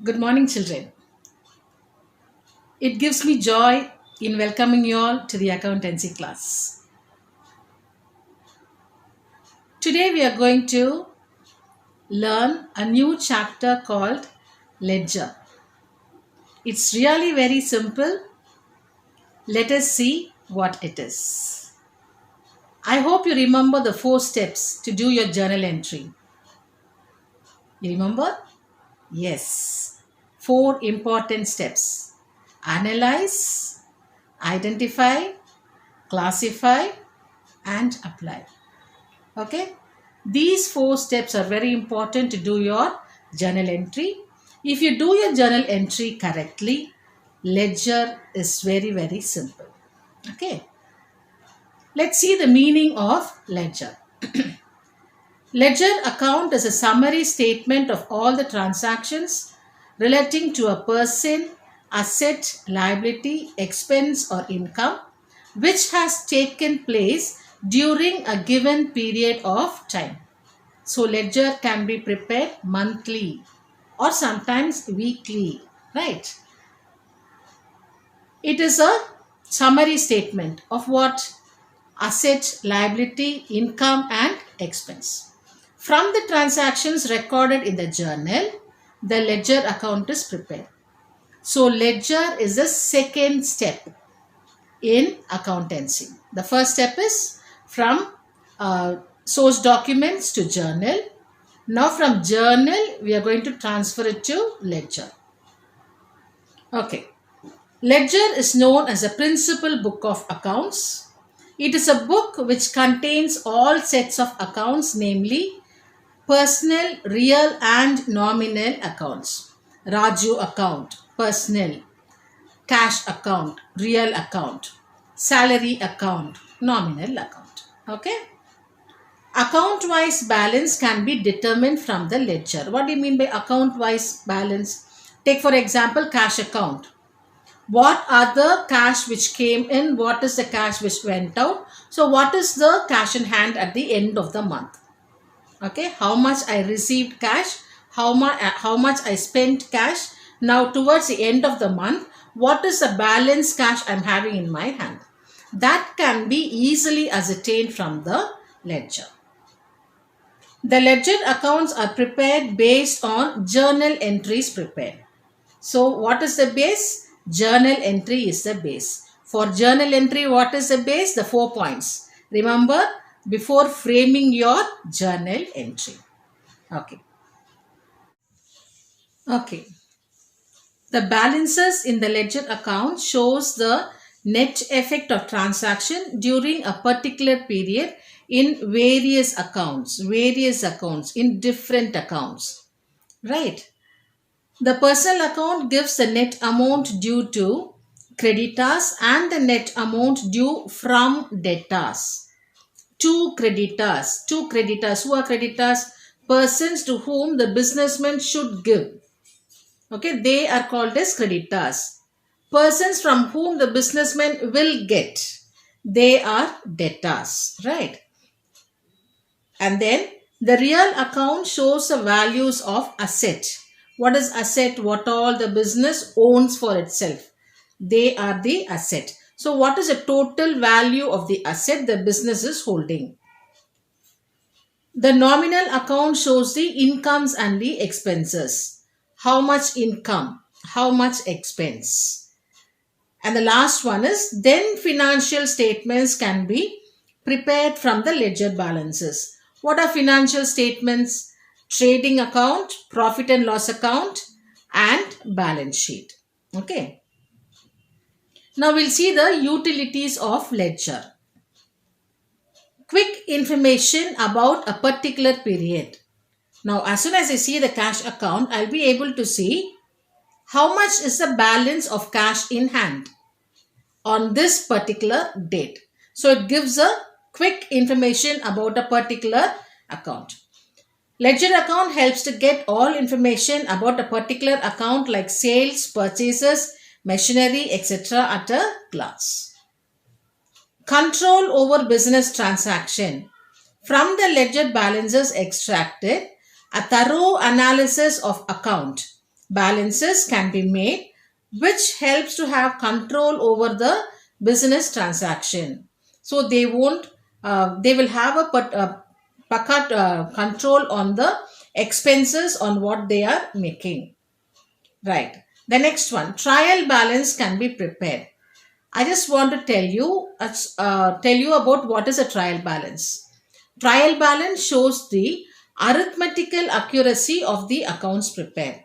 Good morning, children. It gives me joy in welcoming you all to the accountancy class. Today, we are going to learn a new chapter called Ledger. It's really very simple. Let us see what it is. I hope you remember the 4 steps to do your journal entry. You remember? Yes. 4 important steps: analyze, identify, classify, and apply. Okay, these 4 steps are very important to do your journal entry. If you do your journal entry correctly, ledger is very simple. Okay, let's see the meaning of ledger. Ledger account is a summary statement of all the transactions relating to a person, asset, liability, expense, or income which has taken place during a given period of time. So ledger can be prepared monthly or sometimes weekly, right? It is a summary statement of what? Asset, liability, income, and expense. From the transactions recorded in the journal, the ledger account is prepared. So ledger is the second step in accountancy. The first step is from source documents to journal. Now from journal, we are going to transfer it to ledger. Okay. Ledger is known as a principal book of accounts. It is a book which contains all sets of accounts, namely personal, real and nominal accounts. Raju account, personal; cash account, real account; salary account, nominal account. Okay. Account wise balance can be determined from the ledger. What do you mean by account wise balance? Take for example cash account. What are the cash which came in? What is the cash which went out? So what is the cash in hand at the end of the month? Okay, how much I received cash, how much I spent cash. Now towards the end of the month, what is the balance cash I'm having in my hand? That can be easily ascertained from the ledger. The ledger accounts are prepared based on journal entries prepared. So what is the base? Journal entry is the base. For journal entry, what is the base? The 4 points. Remember before framing your journal entry. Okay. Okay. The balances in the ledger account shows the net effect of transaction during a particular period in various accounts, in different accounts, right? The personal account gives the net amount due to creditors and the net amount due from debtors. Two creditors. Who are creditors? Persons to whom the businessman should give. Okay, they are called as creditors. Persons from whom the businessman will get, they are debtors, right? And then the real account shows the values of asset. What is asset? What all the business owns for itself. They are the asset. So what is the total value of the asset the business is holding? The nominal account shows the incomes and the expenses. How much income? How much expense? And the last one is then financial statements can be prepared from the ledger balances. What are financial statements? Trading account, profit and loss account, and balance sheet. Okay. Now we'll see the utilities of ledger. Quick information about a particular period. Now as soon as I see the cash account, I'll be able to see how much is the balance of cash in hand on this particular date. So it gives a quick information about a particular account. Ledger account helps to get all information about a particular account like sales, purchases, machinery, etc. at a glance. Control over business transaction. From the ledger balances extracted, a thorough analysis of account balances can be made, which helps to have control over the business transaction. So they won't, they will have control on the expenses on what they are making. Right. The next one, trial balance can be prepared. I just want to tell you about what is a trial balance. Trial balance shows the arithmetical accuracy of the accounts prepared.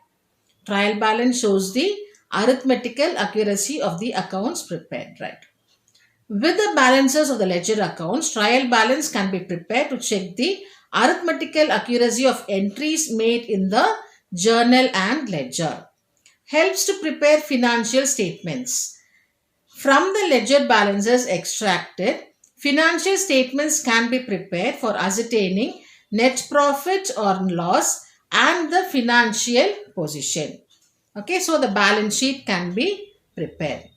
Trial balance shows the arithmetical accuracy of the accounts prepared. Right. With the balances of the ledger accounts, trial balance can be prepared to check the arithmetical accuracy of entries made in the journal and ledger. Helps to prepare financial statements. From the ledger balances extracted, financial statements can be prepared for ascertaining net profit or loss and the financial position. Okay, so the balance sheet can be prepared.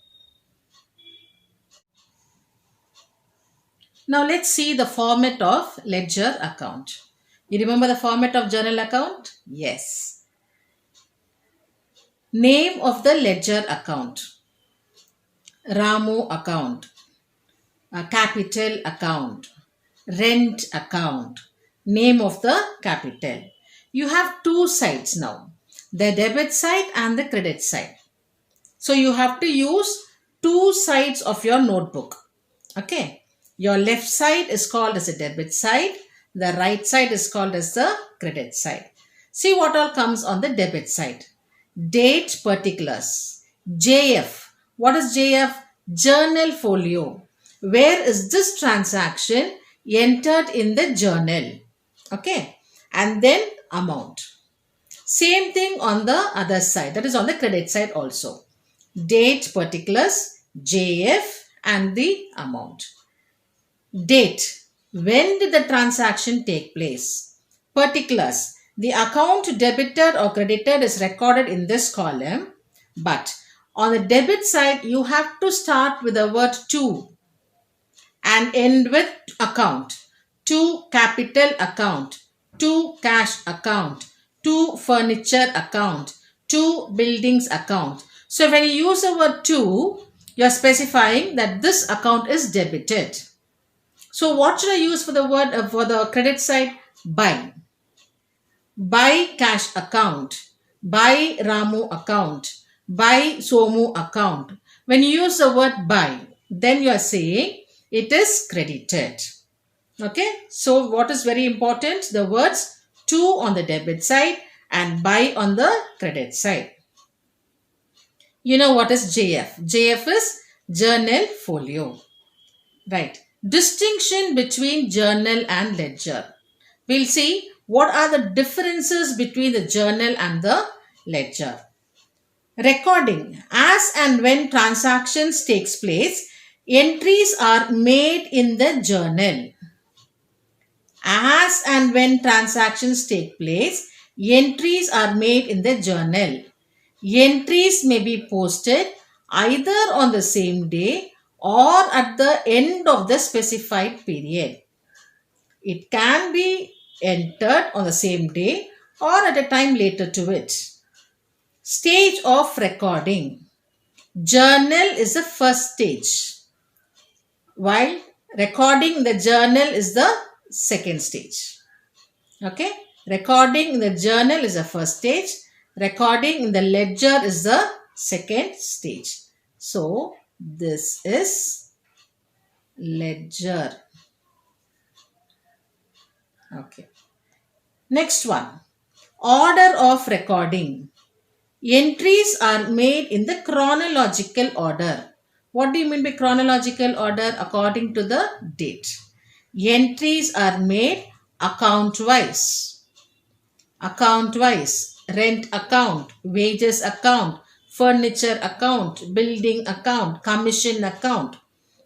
Now let's see the format of ledger account. You remember the format of journal account? Yes. Name of the ledger account. Ramu account. A capital account. Rent account. Name of the capital. You have two sides now. The debit side and the credit side. So you have to use two sides of your notebook. Okay. Your left side is called as a debit side. The right side is called as the credit side. See what all comes on the debit side. Date particulars. JF. What is JF? Journal folio. Where is this transaction entered in the journal? Okay. And then amount. Same thing on the other side. That is on the credit side also. Date particulars, JF and the amount. Date. When did the transaction take place? Particulars. The account debited or credited is recorded in this column. But on the debit side, you have to start with the word to and end with account. To capital account. To cash account. To furniture account. To buildings account. So when you use the word to, you are specifying that this account is debited. So what should I use for the word for the credit side? By. By cash account. By Ramu account. By Somu account. When you use the word by, then you are saying it is credited. Okay. So what is very important? The words to on the debit side and by on the credit side. You know what is JF? JF is journal folio. Right. Distinction between journal and ledger. We'll see what are the differences between the journal and the ledger. Recording. As and when transactions takes place, entries are made in the journal. As and when transactions take place, entries are made in the journal. Entries may be posted either on the same day or at the end of the specified period. It can be entered on the same day or at a time later to it. Stage of recording. Journal is the first stage, while recording in the journal is the second stage. Okay, recording in the journal is the first stage. Recording in the ledger is the second stage. So this is ledger. Okay. Next one. Order of recording. Entries are made in the chronological order. What do you mean by chronological order? According to the date. Entries are made account wise. Account wise. Rent account, wages account, furniture account, building account, commission account.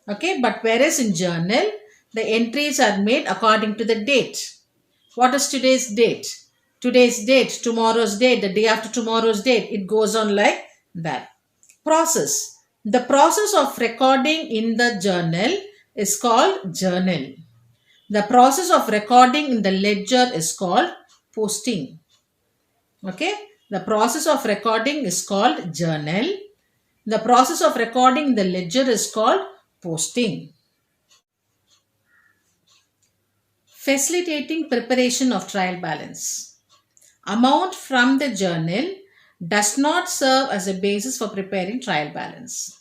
Okay, but whereas in journal, the entries are made according to the date. What is today's date? Today's date, tomorrow's date, the day after tomorrow's date. It goes on like that. Process. The process of recording in the journal is called journal. The process of recording in the ledger is called posting. Okay. The process of recording is called journal. The process of recording the ledger is called posting. Facilitating preparation of trial balance. Amount from the journal does not serve as a basis for preparing trial balance.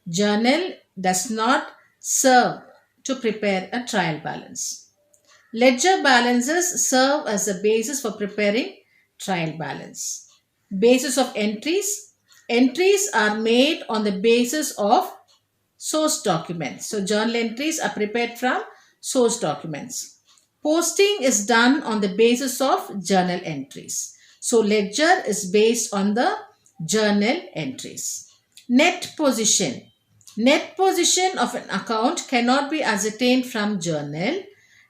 Journal does not serve to prepare a trial balance. Ledger balances serve as a basis for preparing trial balance. Basis of entries. Entries are made on the basis of source documents. So journal entries are prepared from source documents. Posting is done on the basis of journal entries. So ledger is based on the journal entries. Net position. Net position of an account cannot be ascertained from journal.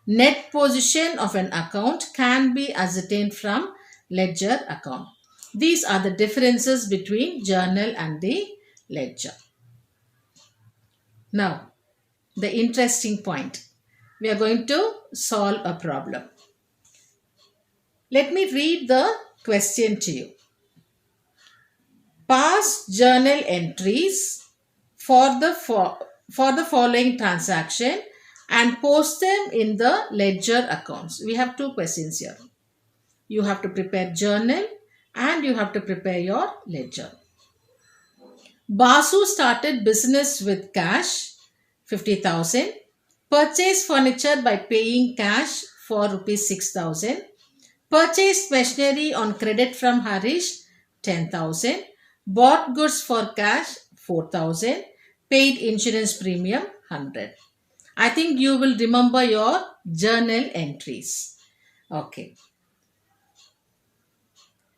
Net position of an account can be ascertained from ledger account. These are the differences between journal and the ledger. Now, the interesting point. We are going to solve a problem. Let me read the question to you. Pass journal entries for the following transaction and post them in the ledger accounts. We have two questions here. You have to prepare journal and you have to prepare your ledger. Basu started business with cash 50,000. Purchased furniture by paying cash for rupees 6,000. Purchased machinery on credit from Harish 10,000. Bought goods for cash 4,000. Paid insurance premium 100. I think you will remember your journal entries. Okay.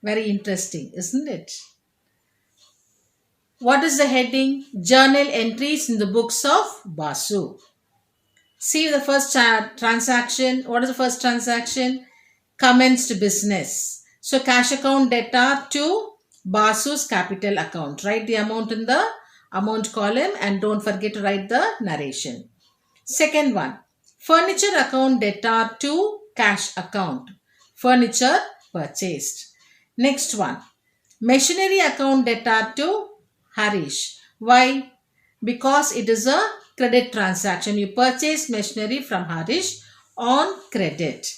Very interesting, isn't it? What is the heading? Journal entries in the books of Basu. See the first transaction. What is the first transaction? Commenced business. So cash account debtor to Basu's capital account. Write the amount in the amount column and don't forget to write the narration. Second one. Furniture account debtor to cash account. Furniture purchased. Next one. Machinery account debtor to Harish. Why? Because it is a credit transaction. You purchase machinery from Harish on credit.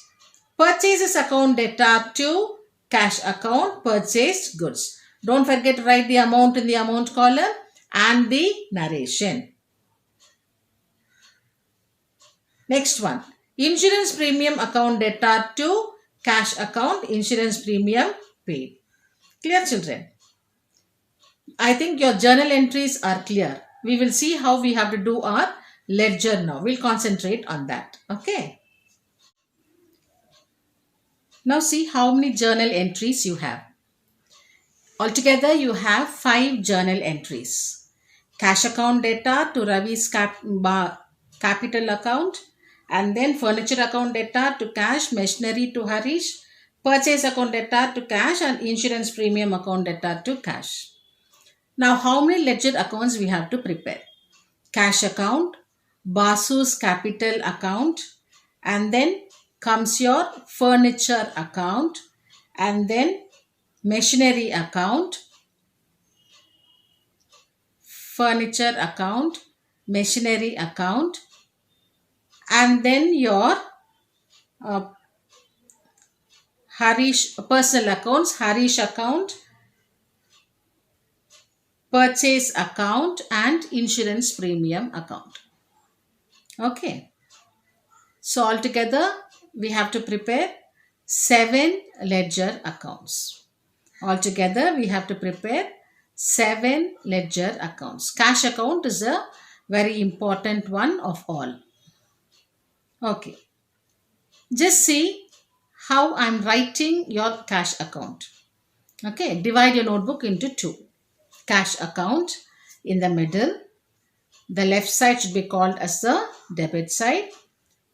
Purchases account debtor to cash account, purchased goods. Don't forget to write the amount in the amount column and the narration. Next one. Insurance premium account debtor to cash account, insurance premium paid. Clear, children? I think your journal entries are clear. We will see how we have to do our ledger now. We'll concentrate on that. Okay. Now see how many journal entries you have. Altogether you have 5 journal entries. Cash account debtor to Ravi's capital account, and then furniture account debtor to cash, machinery to Harish, purchase account debtor to cash, and insurance premium account debtor to cash. Now how many ledger accounts we have to prepare? Cash account, Basu's capital account, and then comes your furniture account, and then machinery account, furniture account, machinery account, and then your Harish personal accounts, Harish account, purchase account, and insurance premium account. Okay. So altogether we have to prepare 7 ledger accounts. Altogether we have to prepare 7 ledger accounts. Cash account is a very important one of all. Okay. Just see how I am writing your cash account. Okay. Divide your notebook into 2. Cash account in the middle. The left side should be called as the debit side.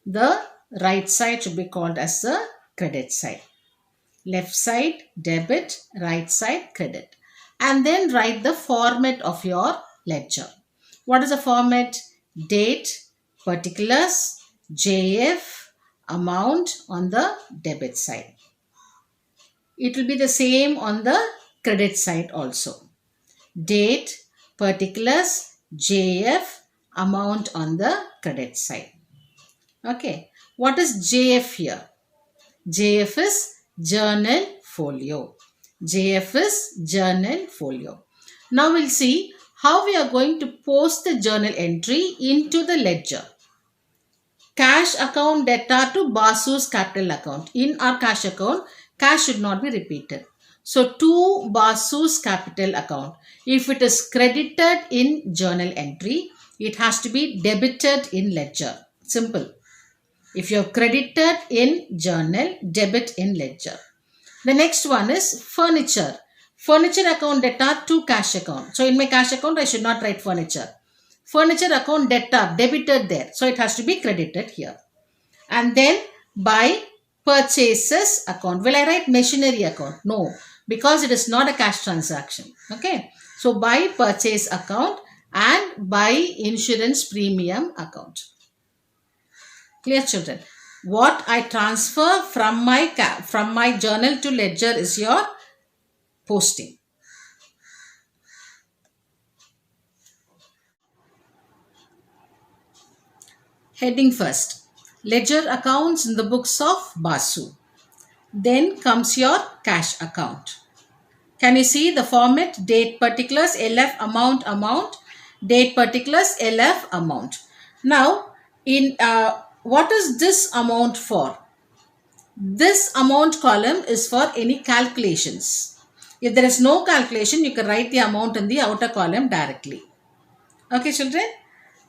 The right side should be called as the credit side. Left side debit, right side credit. And then write the format of your ledger. What is the format? Date, particulars, JF, amount on the debit side. it will be the same on the credit side also. Date, particulars, JF, amount on the credit side. Okay. What is JF here? JF is journal folio. JF is journal folio. Now we'll see how we are going to post the journal entry into the ledger. Cash account debtor to Basu's capital account. In our cash account, cash should not be repeated. So to Basu's capital account. If it is credited in journal entry, it has to be debited in ledger. Simple. If you have credited in journal, debit in ledger. The next one is furniture. Furniture account debtor to cash account. So in my cash account, I should not write furniture. Furniture account debtor, debited there. So it has to be credited here. And then by purchases account. Will I write machinery account? No, because it is not a cash transaction. Okay. So by purchase account and by insurance premium account. Clear, children? What I transfer from my journal to ledger is your posting. Heading first. Ledger accounts in the books of Basu. Then comes your cash account. Can you see the format? Date particulars, LF amount, date particulars, LF amount. Now, in what is this amount for? This amount column is for any calculations. If there is no calculation, you can write the amount in the outer column directly. Okay, children?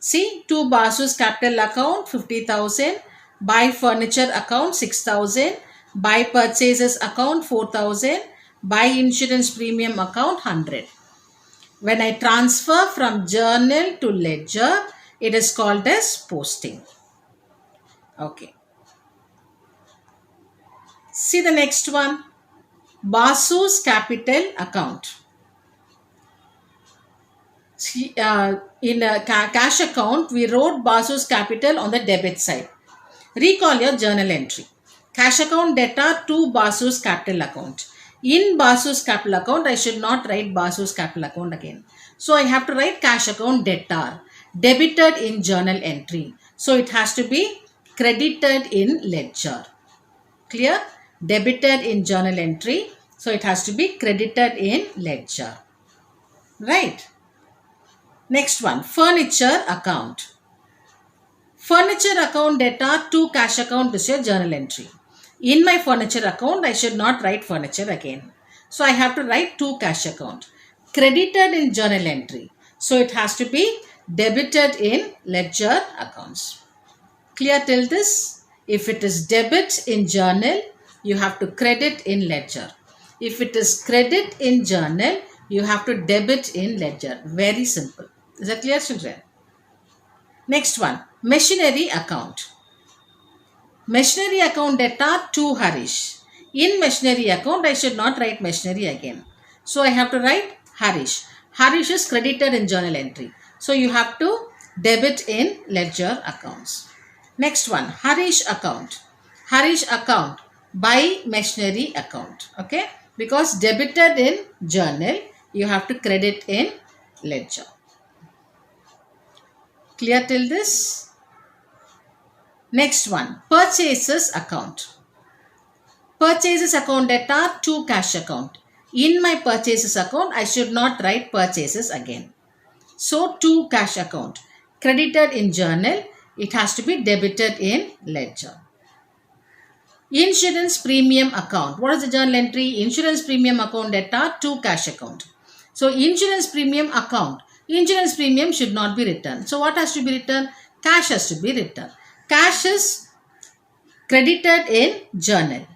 See, to Basu's capital account, 50,000. By furniture account, 6,000. By purchases account, 4,000. By insurance premium account, 100. When I transfer from journal to ledger, it is called as posting. Okay. See the next one. Basu's capital account. See, in a cash account, we wrote Basu's capital on the debit side. Recall your journal entry. Cash account debtor to Basu's capital account. In Basu's capital account, I should not write Basu's capital account again. So I have to write cash account debtor. Debited in journal entry. So it has to be credited in ledger. Clear? Debited in journal entry. So it has to be credited in ledger. Right? Next one. Furniture account. Furniture account debtor to cash account is your journal entry. In my furniture account, I should not write furniture again. So I have to write to cash account. Credited in journal entry. So it has to be debited in ledger accounts. Clear till this? If it is debit in journal, you have to credit in ledger. If it is credit in journal, you have to debit in ledger. Very simple. Is that clear, children? Next one. Machinery account. Machinery account debtor to Harish. In machinery account, I should not write machinery again. So I have to write Harish. Harish is credited in journal entry. So you have to debit in ledger accounts. Next one. Harish account. Harish account by machinery account. Okay. Because debited in journal, you have to credit in ledger. Clear till this? Next one. Purchases account. Purchases account debtor to cash account. In my purchases account, I should not write purchases again. So to cash account. Credited in journal, it has to be debited in ledger. Insurance premium account. What is the journal entry? Insurance premium account debtor to cash account. So insurance premium account. Insurance premium should not be written. So what has to be written? Cash has to be written. Cash is credited in journal.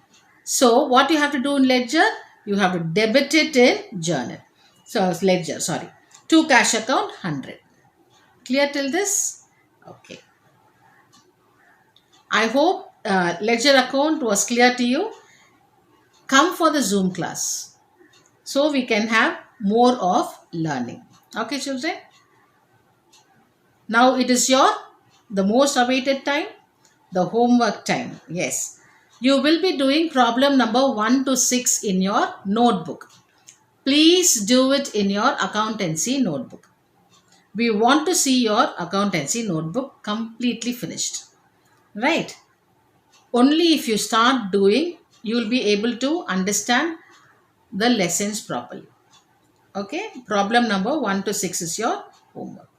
So what you have to do in ledger? You have to debit it in journal. So ledger, sorry. To cash account, 100. Clear till this? Okay. I hope ledger account was clear to you. Come for the Zoom class. So we can have more of learning. Okay, children? Now it is the most awaited time, the homework time. Yes. You will be doing problem number 1 to 6 in your notebook. Please do it in your accountancy notebook. We want to see your accountancy notebook completely finished. Right? Only if you start doing, you will be able to understand the lessons properly. Okay? Problem number 1 to 6 is your homework.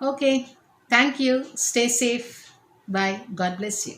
Okay. Thank you. Stay safe. Bye. God bless you.